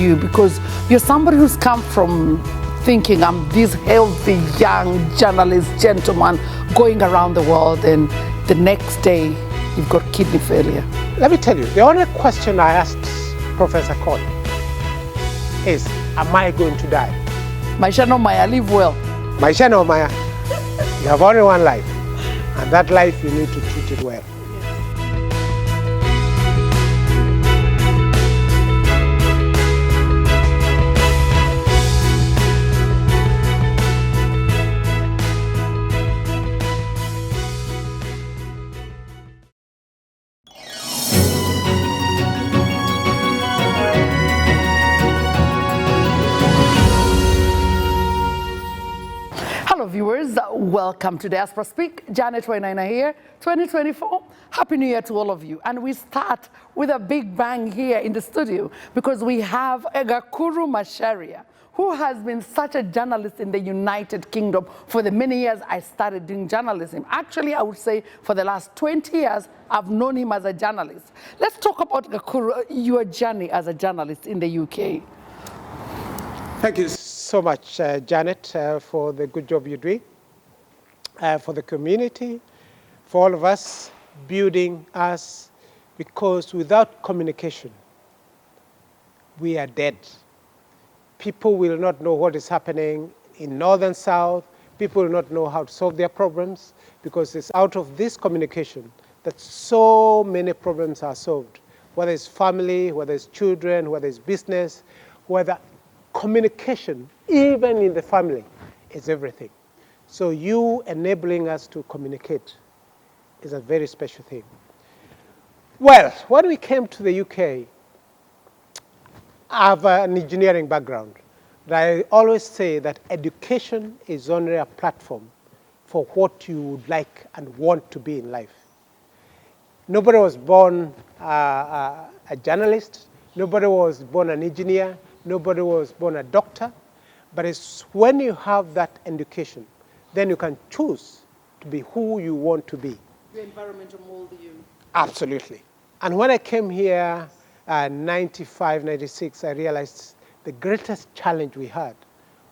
you because you're somebody who's come from thinking I'm this healthy young journalist gentleman going around the world, and the next day you've got kidney failure. Let me tell you, the only question I asked Professor Con is, am I going to die? Maisha no Maya, live well. Maisha no Maya, you have only one life, and that life you need to treat it well. Hello viewers, welcome to Diaspora Speak. Janet Wainaina here, 2024. Happy New Year to all of you. And we start with a big bang here in the studio because we have Gakuru Macharia, who has been such a journalist in the United Kingdom for the many years I started doing journalism. Actually, I would say for the last 20 years, I've known him as a journalist. Let's talk about Gakuru, your journey as a journalist in the UK. Thank you so much, Janet, for the good job you're doing, for the community, for all of us, building us, because without communication, we are dead. People will not know what is happening in North and South. People will not know how to solve their problems, because it's out of this communication that so many problems are solved, whether it's family, whether it's children, whether it's business, whether communication, even in the family, is everything. So you enabling us to communicate is a very special thing. Well, when we came to the UK, I have an engineering background. But I always say that education is only a platform for what you would like and want to be in life. Nobody was born a journalist. Nobody was born an engineer. Nobody was born a doctor, but it's when you have that education, then you can choose to be who you want to be. The environment will mold you. Absolutely. And when I came here, 95, 96, I realized the greatest challenge we had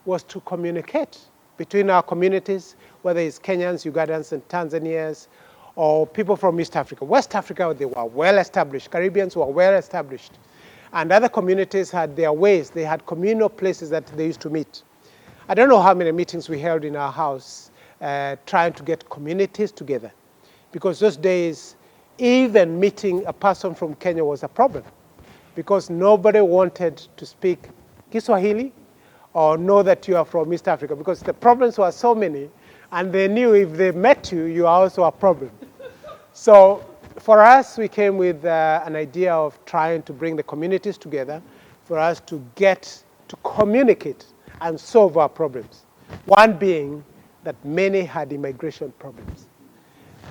was to communicate between our communities, whether it's Kenyans, Ugandans, and Tanzanians, or people from East Africa. West Africa, they were well established. Caribbeans were well established. And other communities had their ways. They had communal places that they used to meet. I don't know how many meetings we held in our house trying to get communities together. Because those days, even meeting a person from Kenya was a problem. Because nobody wanted to speak Kiswahili or know that you are from East Africa. Because the problems were so many, and they knew if they met you, you are also a problem. So for us, we came with an idea of trying to bring the communities together for us to get to communicate and solve our problems. One being that many had immigration problems.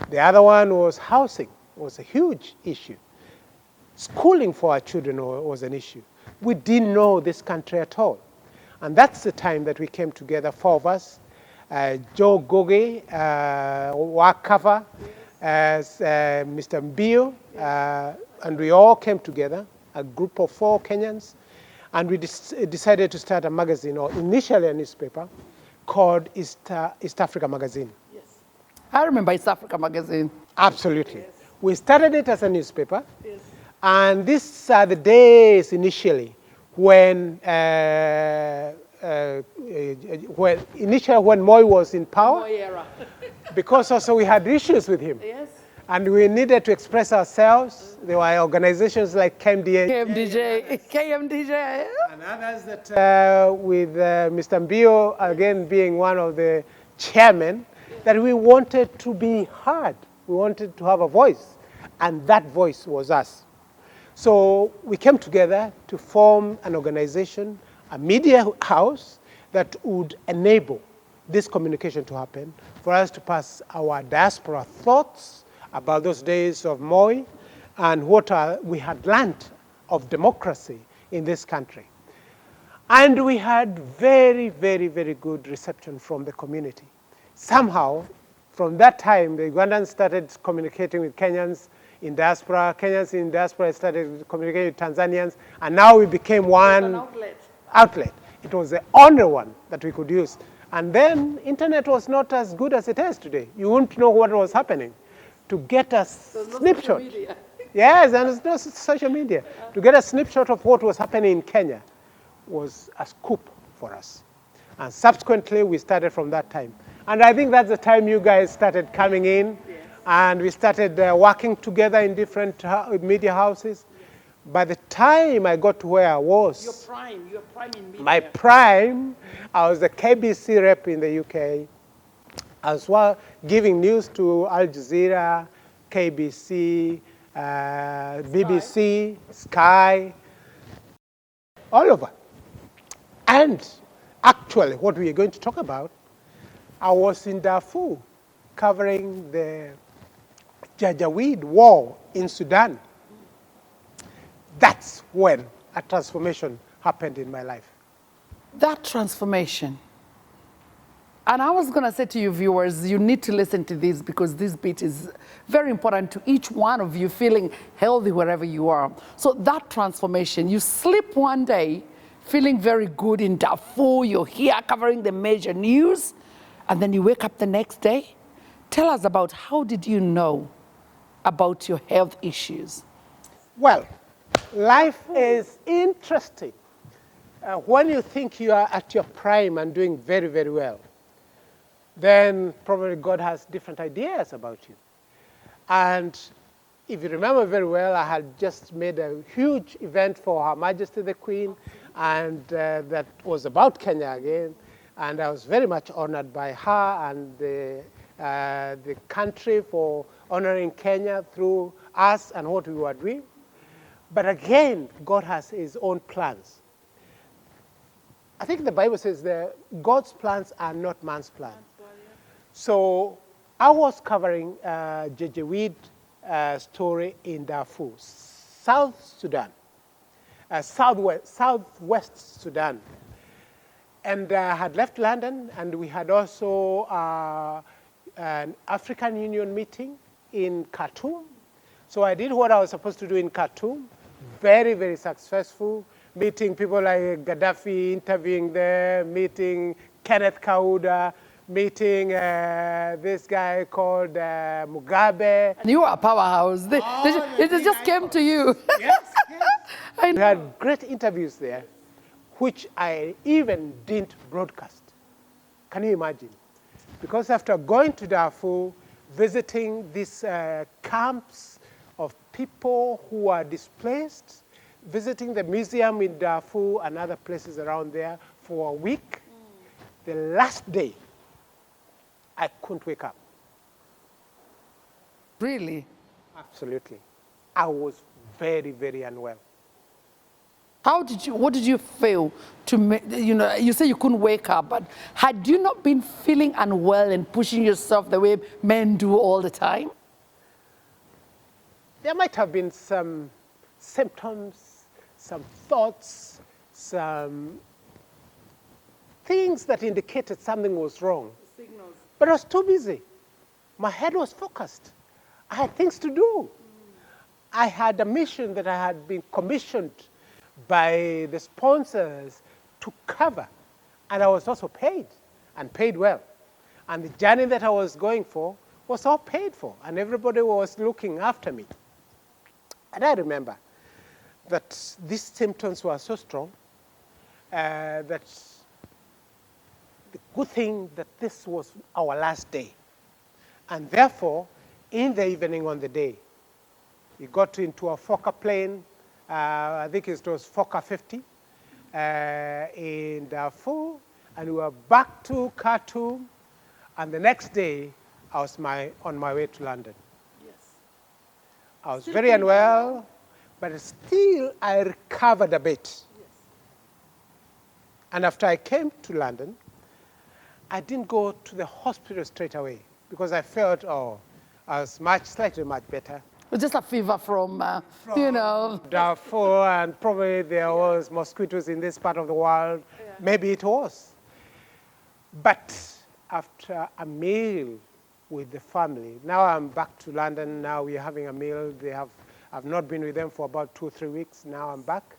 The other one was housing, was a huge issue. Schooling for our children was an issue. We didn't know this country at all. And that's the time that we came together, four of us, Joe Goge, Wakava, as Mr. Mbio, and we all came together, a group of 4 Kenyans, and we decided to start a magazine, or initially a newspaper, called East Africa Magazine. Yes. I remember East Africa Magazine. Absolutely. Yes. We started it as a newspaper, yes. And these are the days initially when when Moi was in power. Moi era. Because also we had issues with him. Yes. And we needed to express ourselves. There were organizations like KMDJ. And others that with Mr. Mbio, again being one of the chairmen, that we wanted to be heard. We wanted to have a voice. And that voice was us. So we came together to form an organization, a media house that would enable this communication to happen, for us to pass our diaspora thoughts about those days of Moi and what we had learned of democracy in this country. And we had very, very, very good reception from the community. Somehow, from that time, the Ugandans started communicating with Kenyans in diaspora, Kenyans in diaspora started communicating with Tanzanians, and now we became one outlet. It was the only one that we could use. And then internet was not as good as it is today. You wouldn't know what was happening. To get a snapshot. Yes, and there's no social media. To get a snapshot of what was happening in Kenya was a scoop for us. And subsequently, we started from that time. And I think that's the time you guys started coming in, and we started working together in different media houses. By the time I got to where I was, Your prime in media. My prime, I was the KBC rep in the UK, as well giving news to Al Jazeera, KBC, BBC, Sky, all over. And actually, what we are going to talk about, I was in Darfur covering the Janjaweed war in Sudan. That's when a transformation happened in my life. That transformation. And I was going to say to you viewers, you need to listen to this because this bit is very important to each one of you feeling healthy wherever you are. So that transformation, you sleep one day feeling very good in Darfur, you're here covering the major news, and then you wake up the next day. Tell us about how did you know about your health issues? Well, life is interesting. When you think you are at your prime and doing very, very well, then probably God has different ideas about you. And if you remember very well, I had just made a huge event for Her Majesty the Queen, and that was about Kenya again. And I was very much honored by her and the country for honoring Kenya through us and what we were doing. But again, God has his own plans. I think the Bible says that God's plans are not man's plans. So I was covering Janjaweed story in Darfur, South Sudan, Southwest Sudan. And I had left London, and we had also an African Union meeting in Khartoum. So I did what I was supposed to do in Khartoum, very, very successful, meeting people like Gaddafi, interviewing them, meeting Kenneth Kauda, meeting this guy called Mugabe. And you are a powerhouse. It just came to you. Yes, yes. We had great interviews there, which I even didn't broadcast. Can you imagine? Because after going to Darfur, visiting these camps of people who are displaced, visiting the museum in Darfur and other places around there for a week, the last day, I couldn't wake up. Really? Absolutely. I was very, very unwell. What did you feel you say you couldn't wake up, but had you not been feeling unwell and pushing yourself the way men do all the time? There might have been some symptoms, some thoughts, some things that indicated something was wrong. Signals. But I was too busy. My head was focused. I had things to do. I had a mission that I had been commissioned by the sponsors to cover. And I was also paid, and paid well. And the journey that I was going for was all paid for, and everybody was looking after me. And I remember that these symptoms were so strong that the good thing that this was our last day. And therefore, in the evening on the day, we got into a Fokker plane, I think it was Fokker 50, in Darfur, and we were back to Khartoum, and the next day, I was on my way to London. Yes. I was very unwell, but still I recovered a bit. Yes. And after I came to London, I didn't go to the hospital straight away because I felt, I was slightly much better. It was just a fever from Darfur, and probably there was mosquitoes in this part of the world. Yeah. Maybe it was. But after a meal with the family. Now I'm back to London. Now we're having a meal. I've not been with them for about 2 or 3 weeks. Now I'm back.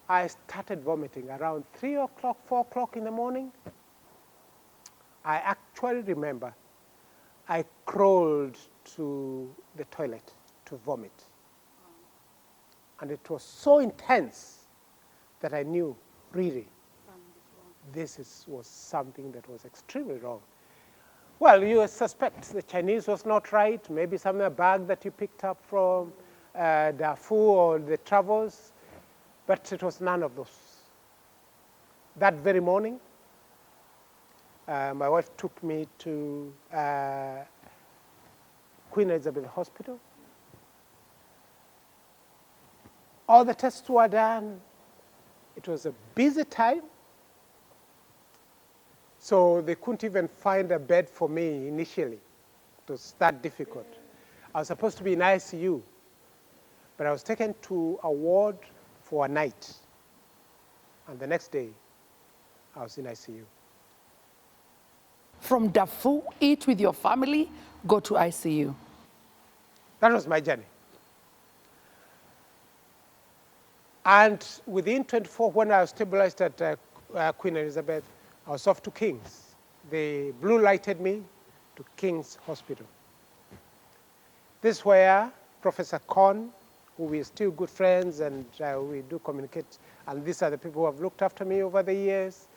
I started vomiting around 3 o'clock, 4 o'clock in the morning. I actually remember I crawled to the toilet to vomit. And it was so intense that I knew, really, was something that was extremely wrong. Well, you suspect the Chinese was not right, maybe some bag that you picked up from Darfur or the travels, but it was none of those. That very morning, my wife took me to Queen Elizabeth Hospital. All the tests were done. It was a busy time. So they couldn't even find a bed for me initially. It was that difficult. I was supposed to be in ICU, but I was taken to a ward for a night. And the next day, I was in ICU. From Darfur, eat with your family, go to ICU. That was my journey. And within 24, when I was stabilized at Queen Elizabeth, I was off to King's. They blue lighted me to King's Hospital. This is where Professor Kon, who we are still good friends and we do communicate, and these are the people who have looked after me over the years,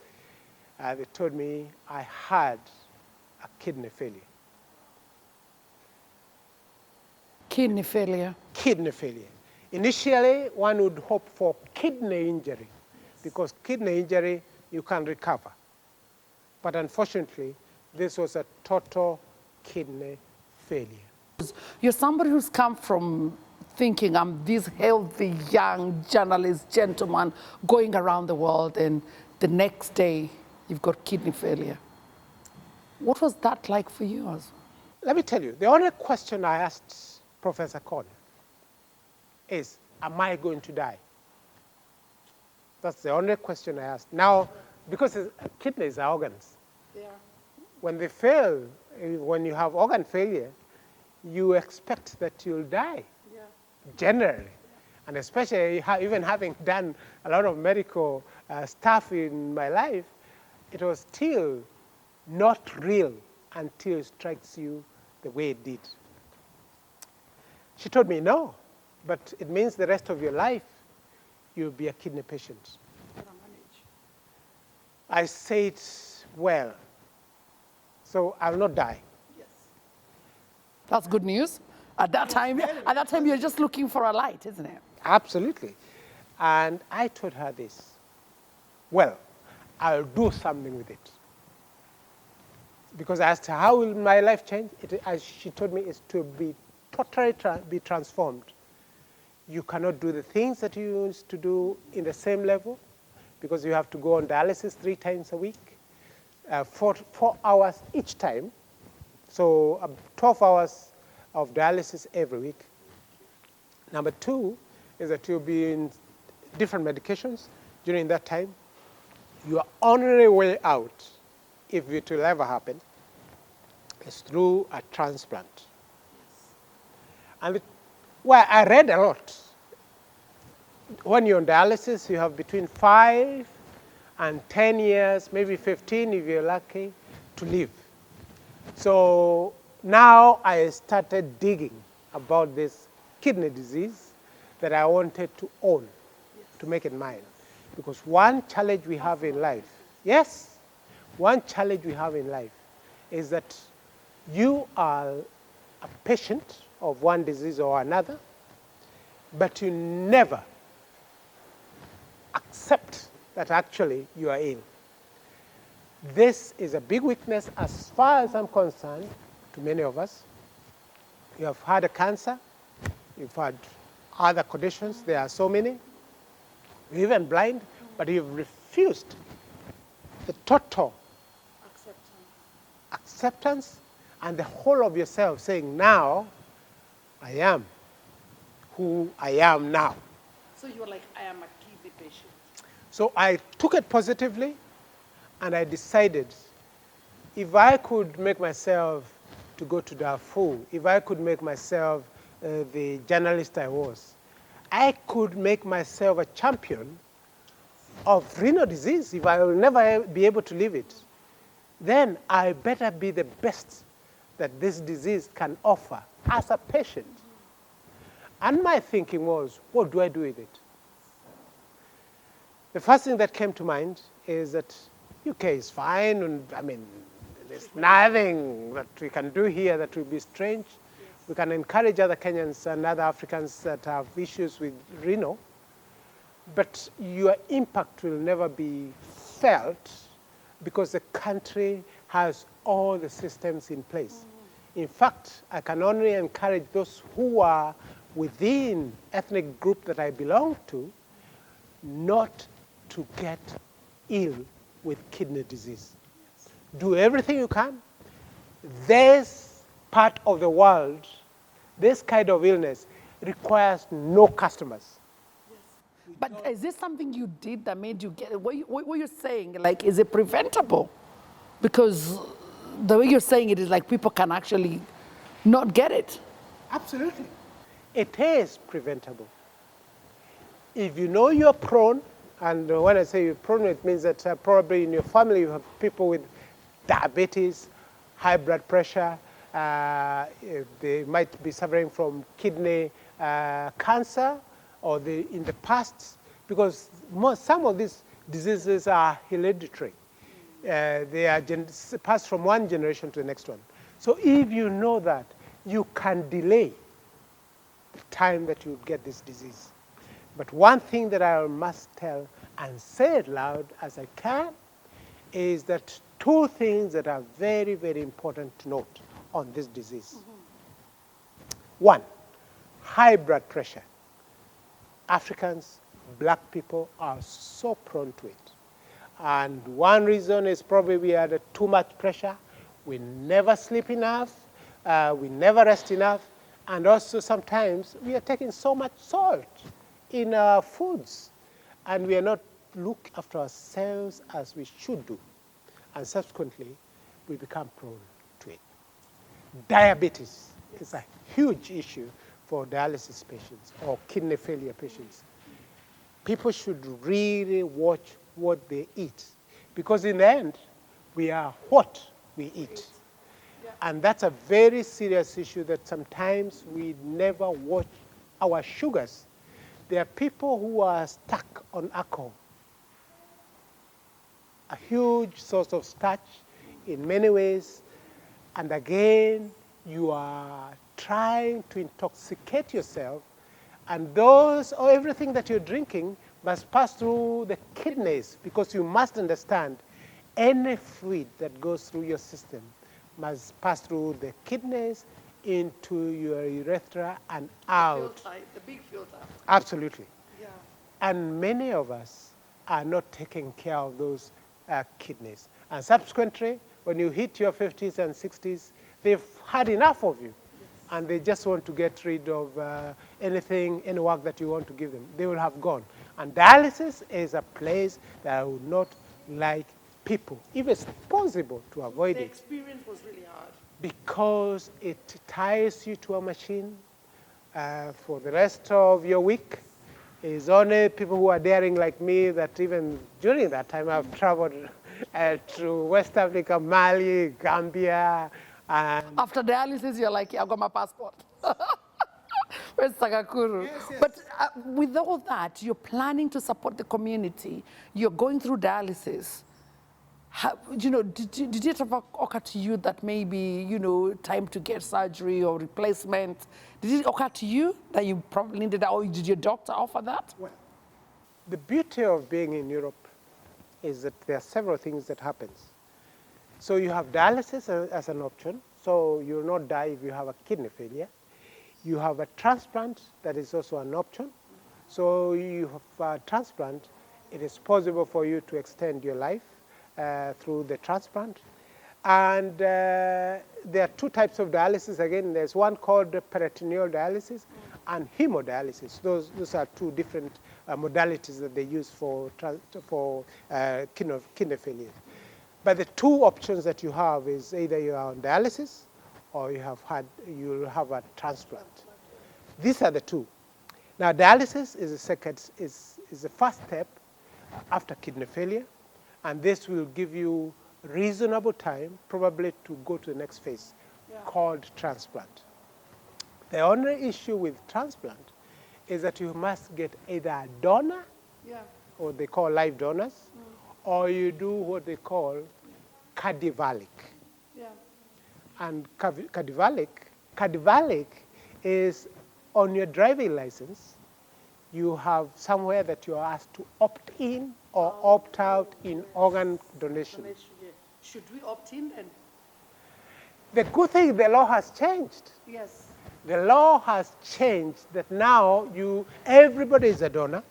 they told me I had a kidney failure. Kidney failure. Kidney failure. Initially, one would hope for kidney injury, because kidney injury, you can recover. But unfortunately, this was a total kidney failure. You're somebody who's come from thinking I'm this healthy, young journalist, gentleman, going around the world, and the next day, you've got kidney failure. What was that like for you? Let me tell you, the only question I asked Professor Kon is, am I going to die? That's the only question I asked. Now, because kidneys are organs. Yeah. When they fail, when you have organ failure, you expect that you'll die, generally. And especially even having done a lot of medical stuff in my life, it was still not real until it strikes you the way it did. She told me, no, but it means the rest of your life you'll be a kidney patient. I said, well, so I'll not die. Yes. That's good news. At that time, you're just looking for a light, isn't it? Absolutely. And I told her this, well, I'll do something with it. Because I asked her, how will my life change? As she told me, it's to be totally be transformed. You cannot do the things that you used to do in the same level, because you have to go on dialysis 3 times a week, 4 hours each time. So 12 hours of dialysis every week. Number 2 is that you'll be in different medications during that time. Your only way out, if it will ever happen, is through a transplant. And well, I read a lot. When you're on dialysis, you have between 5 and 10 years, maybe 15 if you're lucky, to live. So now I started digging about this kidney disease that I wanted to own, to make it mine. Because one challenge we have in life, one challenge we have in life is that you are a patient of one disease or another, but you never accept that actually you are ill. This is a big weakness as far as I'm concerned to many of us. You have had a cancer, you've had other conditions, there are so many, you're even blind, but you've refused the total acceptance and the whole of yourself, saying, now I am who I am now. So you were like, I am a kidney patient. So I took it positively, and I decided if I could make myself to go to Darfur, if I could make myself the journalist I was, I could make myself a champion of renal disease if I will never be able to live it. Then I better be the best that this disease can offer as a patient. And my thinking was, what do I do with it? The first thing that came to mind is that UK is fine, and I mean, there's nothing that we can do here that will be strange. We can encourage other Kenyans and other Africans that have issues with renal, but your impact will never be felt because the country has all the systems in place. In fact, I can only encourage those who are within ethnic group that I belong to not to get ill with kidney disease. Do everything you can. This part of the world, this kind of illness requires no customers. But is this something you did that made you get it? What you're saying, like, is it preventable? Because the way you're saying it is like people can actually not get it. Absolutely. It is preventable. If you know you're prone, and when I say you're prone, it means that probably in your family you have people with diabetes, high blood pressure, they might be suffering from kidney cancer, or in the past, because some of these diseases are hereditary. They are passed from one generation to the next one. So if you know that, you can delay the time that you get this disease. But one thing that I must tell and say it loud as I can is that two things that are very, very important to note on this disease. One, high blood pressure. Africans, black people are so prone to it. And one reason is probably we had too much pressure. We never sleep enough. We never rest enough. And also sometimes we are taking so much salt in our foods. And we are not looking after ourselves as we should do. And subsequently, we become prone to it. Diabetes is a huge issue for dialysis patients or kidney failure patients. People should really watch what they eat, because in the end, we are what we eat. And that's a very serious issue that sometimes we never watch our sugars. There are people who are stuck on alcohol, a huge source of starch in many ways, and again, you are trying to intoxicate yourself, and everything that you're drinking must pass through the kidneys, because you must understand any fluid that goes through your system must pass through the kidneys into your urethra and out. The big filter. Absolutely. Yeah. And many of us are not taking care of those kidneys. And subsequently, when you hit your 50s and 60s, they've had enough of you. And they just want to get rid of any work that you want to give them. They will have gone. And dialysis is a place that I would not like people, if it's possible, to avoid it. The experience was really hard. Because it ties you to a machine for the rest of your week. It's only people who are daring like me that even during that time I've traveled to West Africa, Mali, Gambia. And after dialysis, you're like, yeah, I've got my passport. Where's Gakuru? Yes, yes. But with all that, you're planning to support the community. You're going through dialysis. Did it ever occur to you that maybe, time to get surgery or replacement? Did it occur to you that you probably needed that, or did your doctor offer that? Well, the beauty of being in Europe is that there are several things that happens. So you have dialysis as an option, so you will not die if you have a kidney failure. You have a transplant that is also an option. So you have a transplant, it is possible for you to extend your life through the transplant. And there are two types of dialysis. Again, there's one called peritoneal dialysis and hemodialysis. Those are two different modalities that they use for kidney failure. But the two options that you have is either you are on dialysis or you'll have a transplant. These are the two. Now, dialysis is the first step after kidney failure, and this will give you reasonable time, probably to go to the next phase, called transplant. The only issue with transplant is that you must get either a donor, or they call live donors, or you do what they call cadaveric. And cadaveric is on your driving license. You have somewhere that you are asked to opt in or opt out in organ donation. Should we opt in then? The good thing, the law has changed. Yes. The law has changed that now everybody is a donor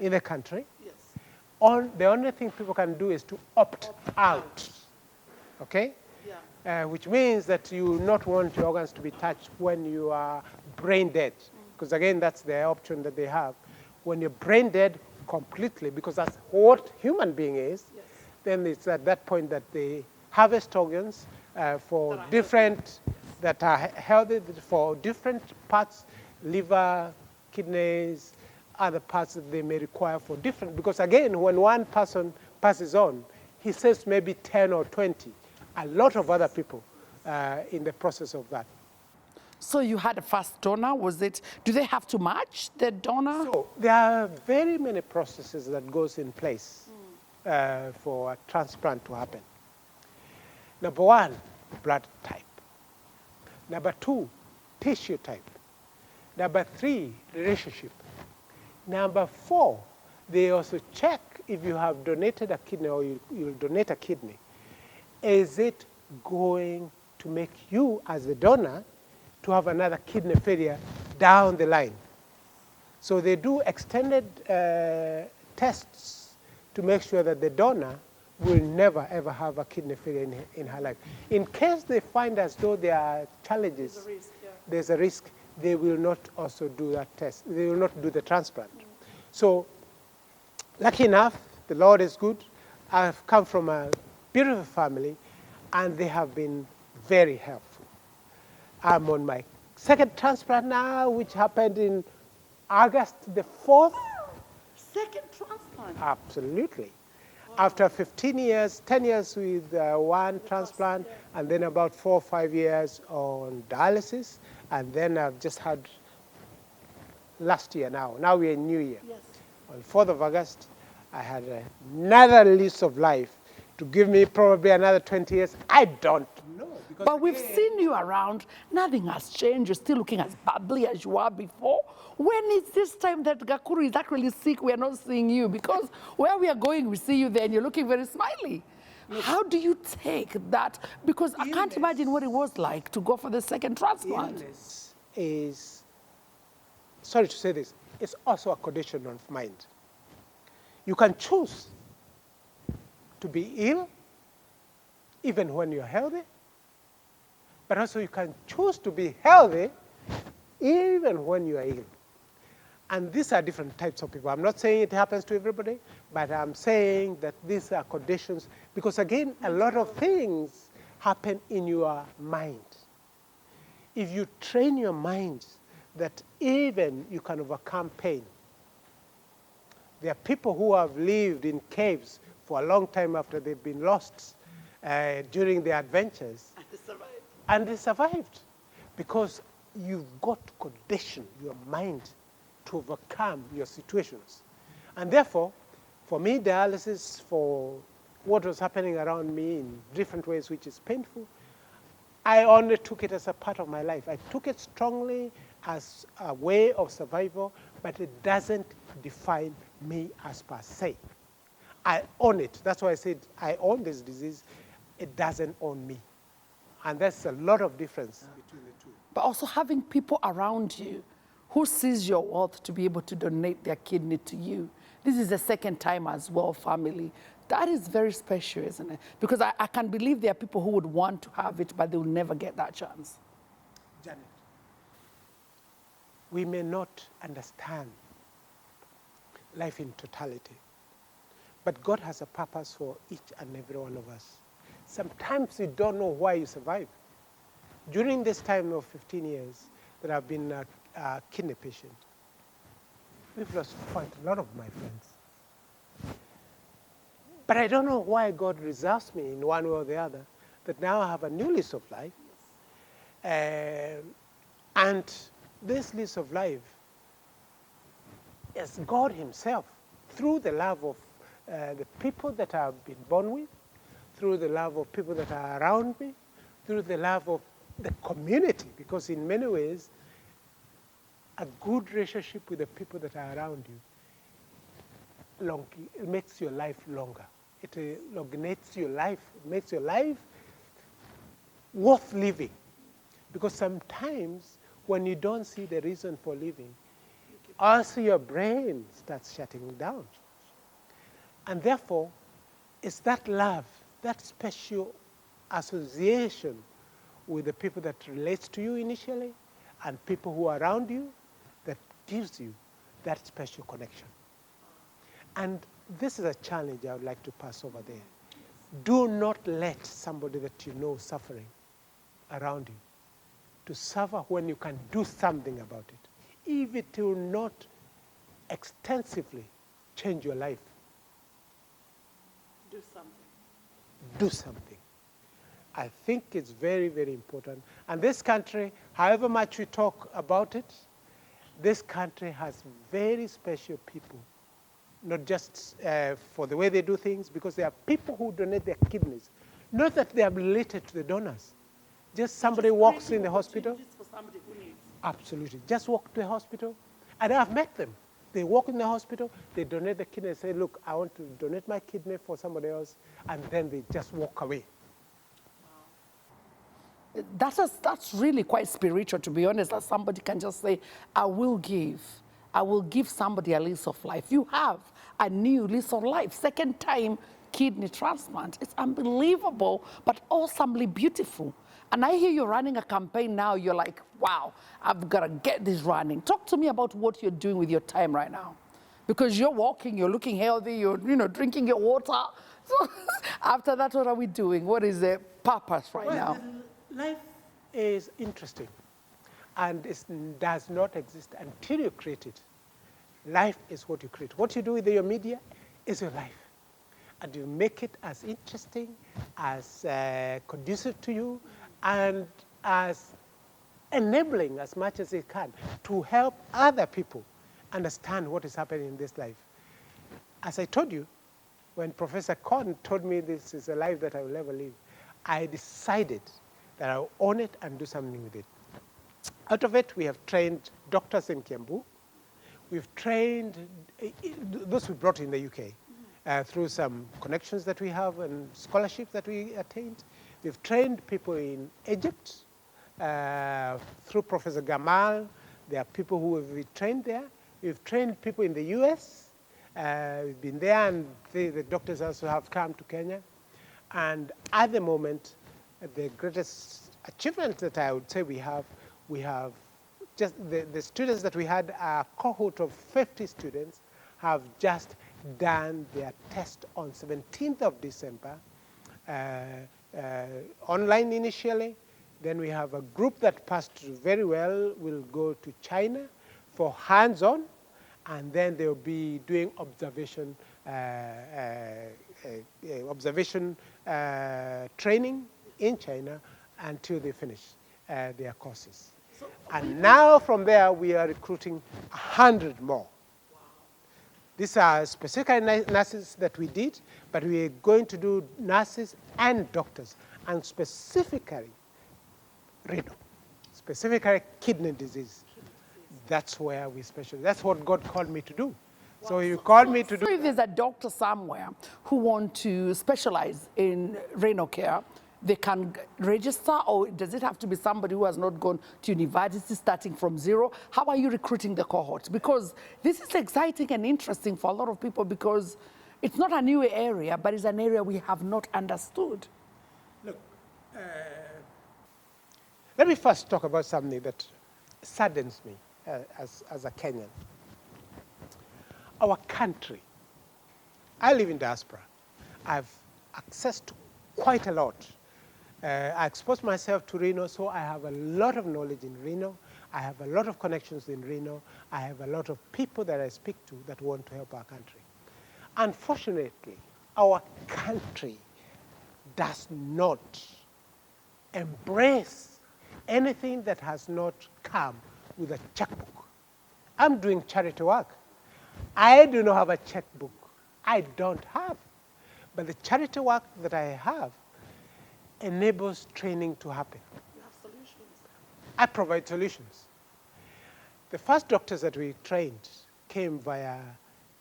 in the country. Yes. The only thing people can do is to opt out. Okay? Which means that you not want your organs to be touched when you are brain dead. Because again, that's the option that they have. When you're brain dead completely, because that's what human being is, then it's at that point that they harvest organs for different, that are healthy for different parts, liver, kidneys, other parts that they may require for different, because again, when one person passes on, he saves maybe 10 or 20, a lot of other people in the process of that. So you had a first donor, do they have to match the donor? So there are very many processes that goes in place for a transplant to happen. Number one, blood type. Number two, tissue type. Number three, relationship. Number four, they also check if you have donated a kidney or you'll donate a kidney. Is it going to make you, as the donor, to have another kidney failure down the line? So they do extended tests to make sure that the donor will never, ever have a kidney failure in her life. In case they find as though there are challenges, there's a risk, they will not also do that test. They will not do the transplant. So, lucky enough, the Lord is good. I've come from a beautiful family, and they have been very helpful. I'm on my second transplant now, which happened in August the 4th. Second transplant? Absolutely. Wow. After 15 years, 10 years with one transplant, and then about 4 or 5 years on dialysis, and then I've just had last year now. Now we're in New Year. Yes. On the 4th of August, I had another lease of life to give me probably another 20 years. I don't know. But we've seen you around. Nothing has changed. You're still looking as bubbly as you were before. When is this time that Gakuru is actually sick, we are not seeing you? Because where we are going, we see you there, and you're looking very smiley. How do you take that? Because I can't imagine what it was like to go for the second transplant. Illness is, sorry to say this, it's also a condition of mind. You can choose to be ill even when you're healthy, but also you can choose to be healthy even when you are ill. And these are different types of people. I'm not saying it happens to everybody, but I'm saying that these are conditions, because again, a lot of things happen in your mind. If you train your mind that even you can overcome pain. There are people who have lived in caves for a long time after they've been lost during their adventures. And they survived. And they survived because you've got to condition your mind to overcome your situations. And therefore, for me, dialysis, for what was happening around me in different ways, which is painful, I only took it as a part of my life. I took it strongly as a way of survival, but it doesn't define me as per se. I own it. That's why I said I own this disease. It doesn't own me. And that's a lot of difference between the two. But also having people around you who sees your worth to be able to donate their kidney to you. This is the second time as well, family. That is very special, isn't it? Because I can believe there are people who would want to have it, but they will never get that chance. Janet, we may not understand life in totality, but God has a purpose for each and every one of us. Sometimes you don't know why you survive. During this time of 15 years that I've been a kidney patient, we've lost quite a lot of my friends. But I don't know why God reserves me in one way or the other, that now I have a new lease of life. And this lease of life is God himself, through the love of the people that I've been born with, through the love of people that are around me, through the love of the community, because in many ways, a good relationship with the people that are around you it makes your life longer. It elongates your life. It makes your life worth living. Because sometimes when you don't see the reason for living, also your brain starts shutting down. And therefore, it's that love, that special association with the people that relates to you initially and people who are around you that gives you that special connection. And this is a challenge I would like to pass over there. Do not let somebody that you know suffering around you to suffer when you can do something about it. If it will not extensively change your life, Do something. do something. I think it's very, very important. And this country, however much we talk about it, this country has very special people, not just for the way they do things, because there are people who donate their kidneys. Not that they are related to the donors. Just somebody walks in the hospital. For somebody who needs. Absolutely. Just walk to the hospital. And I've met them. They walk in the hospital, they donate the kidney, and say, look, I want to donate my kidney for somebody else, and then they just walk away. That's really quite spiritual, to be honest, that somebody can just say, I will give. I will give somebody a lease of life. You have a new lease of life. Second time kidney transplant. It's unbelievable, but awesomely beautiful. And I hear you're running a campaign now. You're like, wow, I've got to get this running. Talk to me about what you're doing with your time right now. Because you're walking, you're looking healthy, you're drinking your water. So after that, what are we doing? What is the purpose right now? Life is interesting, and it does not exist until you create it. Life is what you create. What you do with your media is your life. And you make it as interesting, as conducive to you, and as enabling as much as it can to help other people understand what is happening in this life. As I told you, when Professor Kohn told me this is a life that I will never live, I decided that I'll own it and do something with it. Out of it, we have trained doctors in Kiambu. We've trained those we brought in the UK through some connections that we have and scholarships that we attained. We've trained people in Egypt through Professor Gamal. There are people who have trained there. We've trained people in the US. We've been there, and the doctors also have come to Kenya. And at the moment, the greatest achievement that I would say we have just the students that we had, a cohort of 50 students, have just done their test on 17th of December, online initially. Then we have a group that passed very well, will go to China for hands-on, and then they'll be doing observation training in China until they finish their courses. And now from there, we are recruiting 100 more. Wow. These are specific nurses that we did, but we are going to do nurses and doctors, and specifically renal, specifically kidney disease. That's where we specialize. That's what God called me to do. Wow. So He called me to do. So if there's a doctor somewhere who want to specialize in renal care, they can register, or does it have to be somebody who has not gone to university, starting from zero? How are you recruiting the cohort? Because this is exciting and interesting for a lot of people, because it's not a new area, but it's an area we have not understood. Look, let me first talk about something that saddens me as a Kenyan. Our country, I live in diaspora. I have access to quite a lot. I exposed myself to Renal, so I have a lot of knowledge in Renal. I have a lot of connections in Renal. I have a lot of people that I speak to that want to help our country. Unfortunately, our country does not embrace anything that has not come with a checkbook. I'm doing charity work. I do not have a checkbook. I don't have. But the charity work that I have enables training to happen. You have solutions. I provide solutions. The first doctors that we trained came via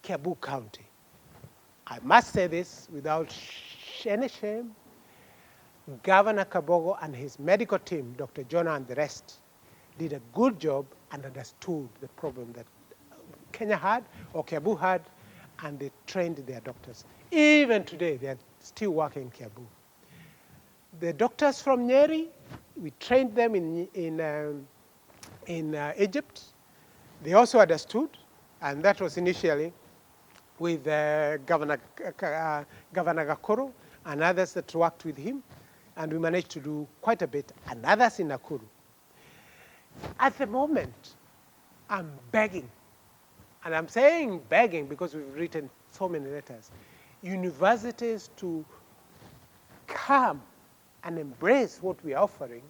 Kiambu County. I must say this without any shame. Governor Kabogo and his medical team, Dr. Jonah and the rest, did a good job and understood the problem that Kenya had or Kiambu had, and they trained their doctors. Even today, they are still working in Kiambu. The doctors from Nyeri, we trained them in Egypt. They also understood, and that was initially with Governor Gakuru and others that worked with him, and we managed to do quite a bit, and others in Nakuru. At the moment, I'm begging, and I'm saying begging because we've written so many letters, universities to come and embrace what we are offering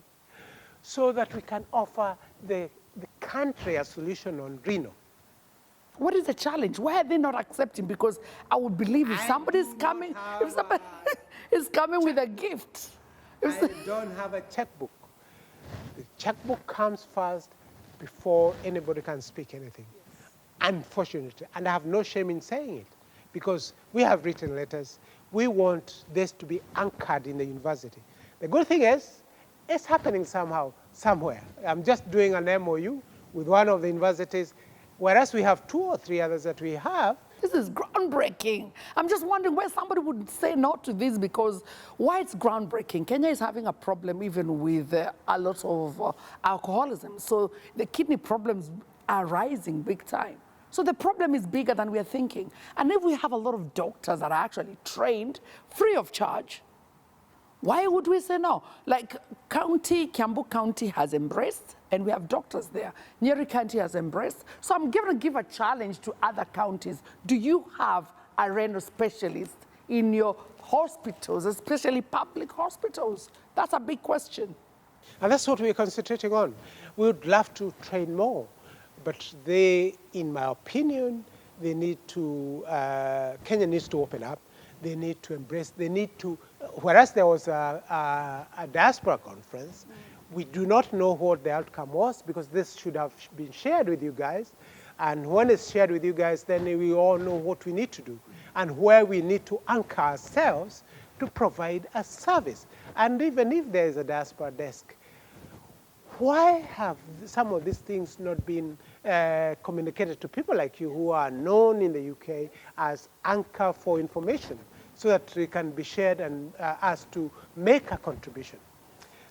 so that we can offer the country a solution on Renal. What is the challenge? Why are they not accepting? Because I would believe if somebody's coming, if somebody is coming with a gift. I don't have a checkbook. The checkbook comes first before anybody can speak anything. Yes. Unfortunately, and I have no shame in saying it, because we have written letters. We want this to be anchored in the university. The good thing is, it's happening somehow, somewhere. I'm just doing an MOU with one of the universities, whereas we have 2 or 3 others that we have. This is groundbreaking. I'm just wondering where somebody would say no to this, because why it's groundbreaking. Kenya is having a problem even with a lot of alcoholism. So the kidney problems are rising big time. So the problem is bigger than we are thinking. And if we have a lot of doctors that are actually trained free of charge, why would we say no? Like Kiambu County has embraced, and we have doctors there. Nyeri County has embraced. So I'm going to give a challenge to other counties. Do you have a renal specialist in your hospitals, especially public hospitals? That's a big question. And that's what we're concentrating on. We would love to train more, but they, in my opinion, they need to, Kenya needs to open up. They need to embrace, they need to, whereas there was a diaspora conference, we do not know what the outcome was, because this should have been shared with you guys. And when it's shared with you guys, then we all know what we need to do and where we need to anchor ourselves to provide a service. And even if there is a diaspora desk, why have some of these things not been communicated to people like you who are known in the UK as anchor for information, so that they can be shared and us to make a contribution?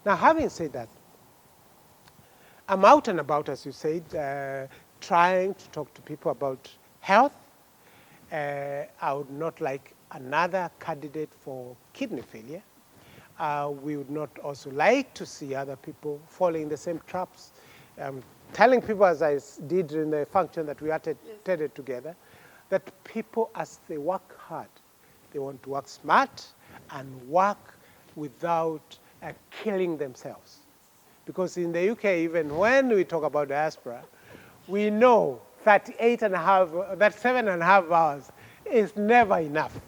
Now, having said that, I'm out and about, as you said, trying to talk to people about health. I would not like another candidate for kidney failure. We would not also like to see other people falling in the same traps. Telling people, as I did in the function that we attended together, that people, as they work hard, they want to work smart and work without killing themselves. Because in the UK, even when we talk about diaspora, we know 7.5 hours is never enough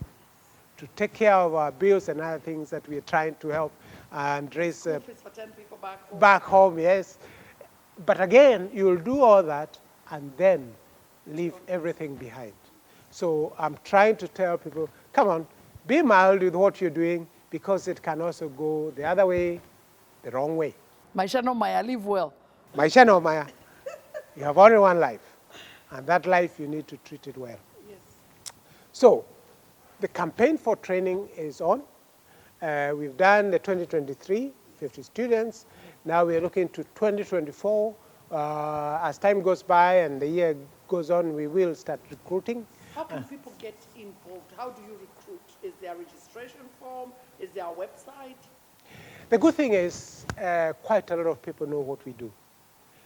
to take care of our bills and other things that we are trying to help and raise for 10 people back home, yes. But again, you'll do all that and then leave everything behind. So I'm trying to tell people, come on, be mild with what you're doing, because it can also go the other way, the wrong way. Maisha no Maya, live well. Maisha no Maya. You have only one life, and that life you need to treat it well. Yes. So the campaign for training is on. We've done the 2023, 50 students. Now we're looking to 2024. As time goes by and the year goes on, we will start recruiting. How can people get involved? How do you recruit? Is there a registration form? Is there a website? The good thing is quite a lot of people know what we do.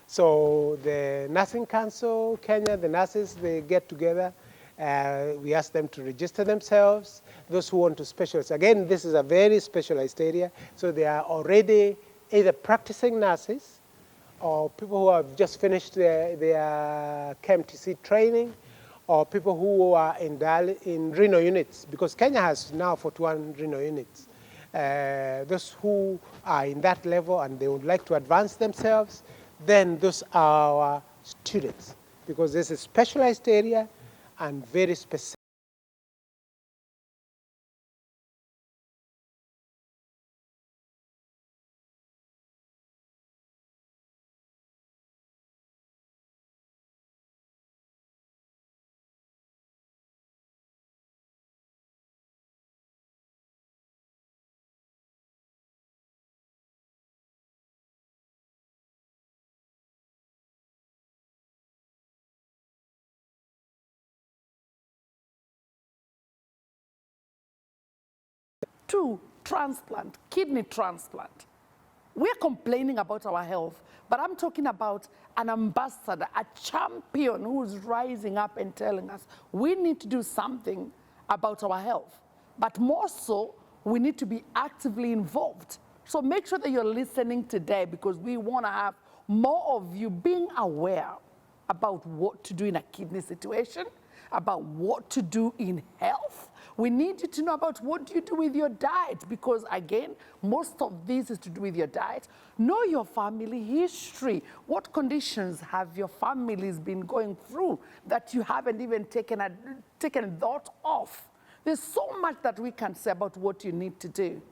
So the Nursing Council, Kenya, the nurses, they get together. We ask them to register themselves. Those who want to specialize. Again, this is a very specialized area. So they are already either practicing nurses or people who have just finished their KMTC training, or people who are in renal units, because Kenya has now 41 renal units. Those who are in that level and they would like to advance themselves, then those are our students, because this is a specialized area and very specific. Two, transplant, kidney transplant. We're complaining about our health, but I'm talking about an ambassador, a champion who's rising up and telling us we need to do something about our health. But more so, we need to be actively involved. So make sure that you're listening today, because we want to have more of you being aware about what to do in a kidney situation, about what to do in health. We need you to know about what you do with your diet, because again, most of this is to do with your diet. Know your family history. What conditions have your families been going through that you haven't even taken thought of? There's so much that we can say about what you need to do.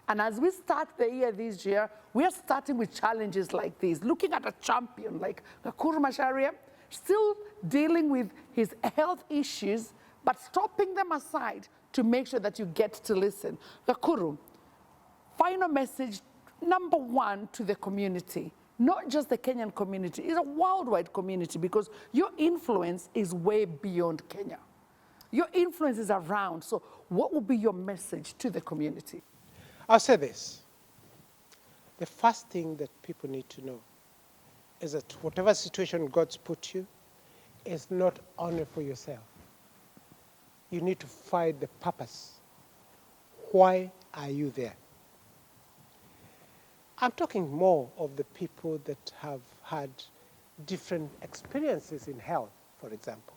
And as we start the year this year, we are starting with challenges like this, looking at a champion like Gakuru Macharia, still dealing with his health issues, but stopping them aside to make sure that you get to listen. Gakuru, final message number one to the community, not just the Kenyan community, it's a worldwide community, because your influence is way beyond Kenya. Your influence is around. So what would be your message to the community? I'll say this. The first thing that people need to know is that whatever situation God's put you is not only for yourself. You need to find the purpose. Why are you there? I'm talking more of the people that have had different experiences in health, for example.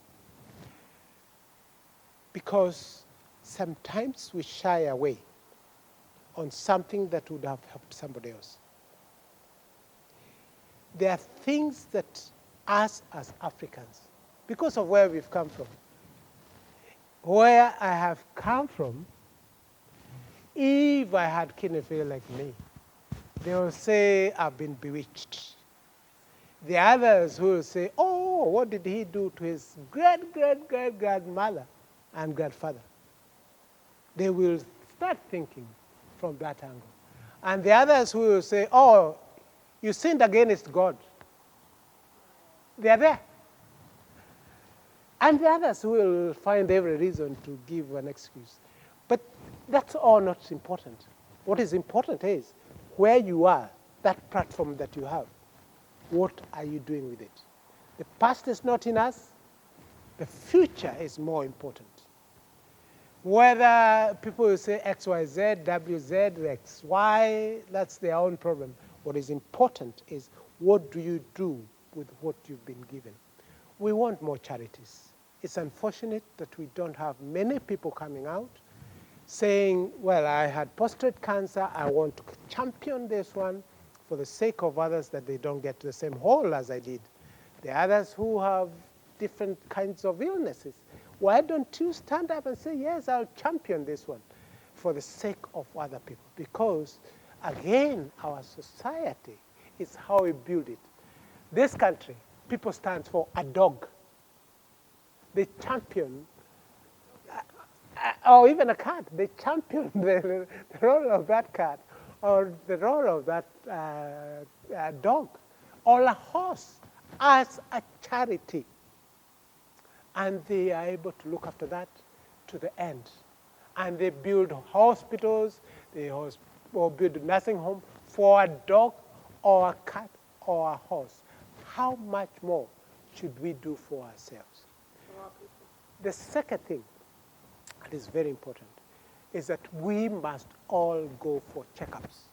Because sometimes we shy away on something that would have helped somebody else. There are things that us as Africans, because of where we've come from, where I have come from, if I had kidney failure like me, they will say I've been bewitched. The others who will say, oh, what did he do to his great-great-great-grandmother and grandfather? They will start thinking from that angle. And the others who will say, oh, you sinned against God. They are there. And the others who will find every reason to give an excuse. But that's all not important. What is important is where you are, that platform that you have, what are you doing with it? The past is not in us. The future is more important. Whether people will say X, Y, Z, W, Z, X, Y, that's their own problem. What is important is what do you do with what you've been given? We want more charities. It's unfortunate that we don't have many people coming out saying, well, I had prostate cancer, I want to champion this one for the sake of others, that they don't get to the same hole as I did. The others who have different kinds of illnesses, why don't you stand up and say, yes, I'll champion this one for the sake of other people? Because, again, our society is how we build it. This country, people stand for a dog. They champion, or even a cat, they champion the role of that cat, or the role of that dog, or a horse as a charity. And they are able to look after that to the end. And they build hospitals, they or build a nursing home for a dog or a cat or a horse, how much more should we do for ourselves? The second thing that is very important is that we must all go for checkups.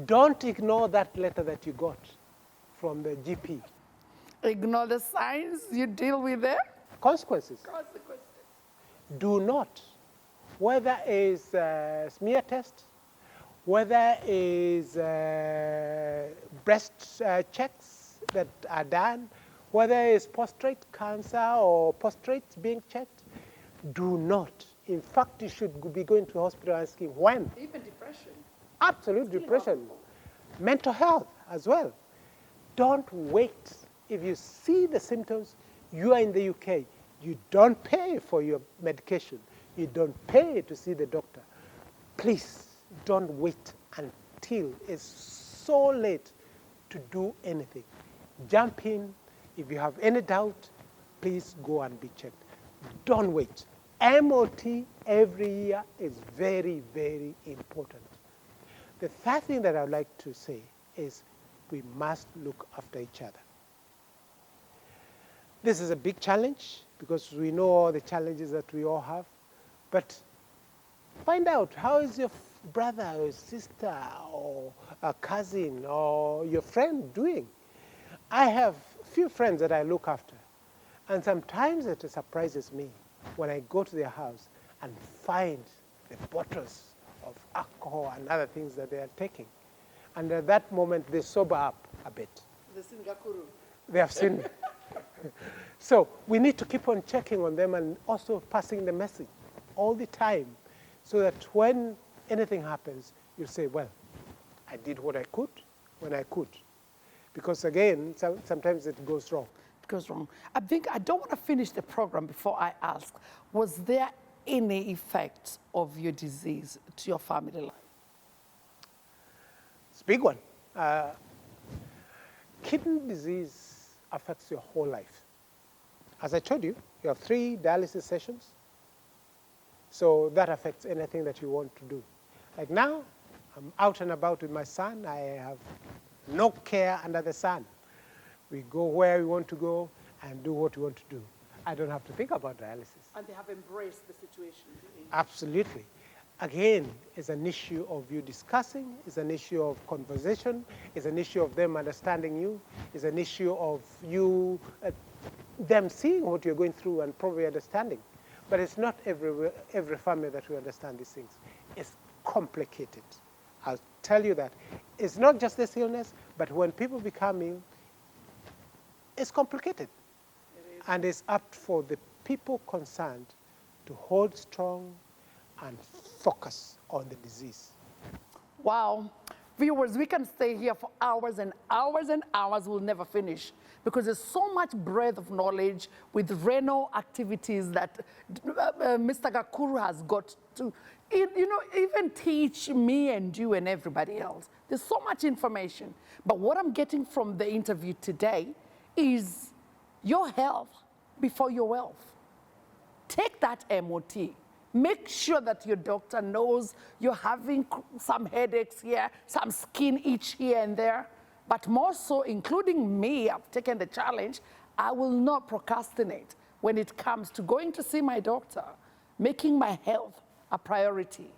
Don't ignore that letter that you got from the GP. Ignore the signs, you deal with them. Consequences. Consequences. Do not, whether it's smear test, whether it's breast checks that are done, whether it's prostate cancer or prostate being checked, do not. In fact, you should be going to the hospital asking when. Even depression. Absolute depression. Mental health as well. Don't wait. If you see the symptoms, you are in the UK. You don't pay for your medication. You don't pay to see the doctor. Please don't wait until it's so late to do anything. Jump in. If you have any doubt, please go and be checked. Don't wait. MOT every year is very, very important. The third thing that I would like to say is we must look after each other. This is a big challenge because we know all the challenges that we all have, but find out how is your brother or sister or a cousin or your friend doing. I have few friends that I look after, and sometimes it surprises me when I go to their house and find the bottles of alcohol and other things that they are taking. And at that moment, they sober up a bit. They've seen Gakuru. They have seen. So we need to keep on checking on them and also passing the message all the time so that when anything happens, you say, well, I did what I could when I could. Because again, sometimes it goes wrong. It goes wrong. I think I don't want to finish the program before I ask, was there any effect of your disease to your family life? It's a big one. Kidney disease affects your whole life. As I told you, you have 3 dialysis sessions. So that affects anything that you want to do. Like now, I'm out and about with my son. I have no care under the sun. We go where we want to go and do what we want to do. I don't have to think about dialysis. And they have embraced the situation. Absolutely. Again, it's an issue of you discussing, it's an issue of conversation, it's an issue of them understanding you, it's an issue of you, them seeing what you're going through and probably understanding. But it's not every family that will understand these things. It's complicated. I'll tell you that. It's not just this illness, but when people become ill, it's complicated. And it's up for the people concerned to hold strong and focus on the disease. Wow. Viewers, we can stay here for hours and hours and hours. We'll never finish because there's so much breadth of knowledge with renal activities that Mr. Gakuru has got to, even teach me and you and everybody else. There's so much information. But what I'm getting from the interview today is your health before your wealth. Take that MOT. Make sure that your doctor knows you're having some headaches here, some skin itch here and there. But more so, including me, I've taken the challenge, I will not procrastinate when it comes to going to see my doctor, making my health a priority.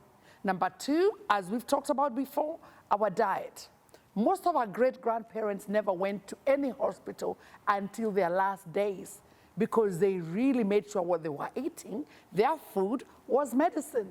Number 2, as we've talked about before, our diet. Most of our great-grandparents never went to any hospital until their last days because they really made sure what they were eating, their food was medicine.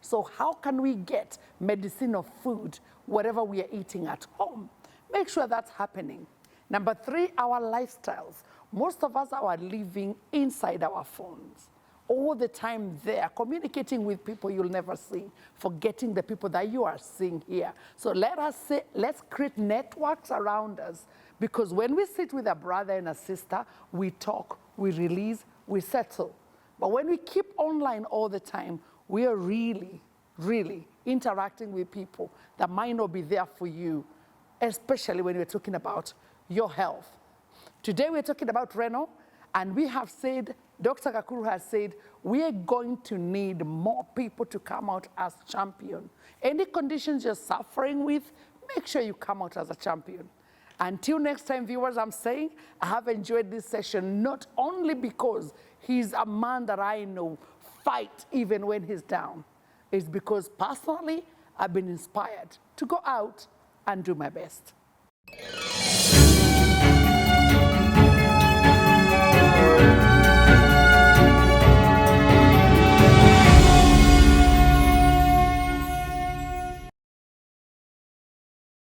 So how can we get medicinal food, whatever we are eating at home? Make sure that's happening. Number 3, our lifestyles. Most of us are living inside our phones. All the time there, communicating with people you'll never see, forgetting the people that you are seeing here. So let's create networks around us, because when we sit with a brother and a sister, we talk, we release, we settle. But when we keep online all the time, we are really, really interacting with people that might not be there for you, especially when we're talking about your health. Today we're talking about renal. And we have said, Dr. Gakuru has said, we are going to need more people to come out as champion. Any conditions you're suffering with, make sure you come out as a champion. Until next time, viewers, I'm saying I have enjoyed this session, not only because he's a man that I know fight even when he's down. It's because personally, I've been inspired to go out and do my best.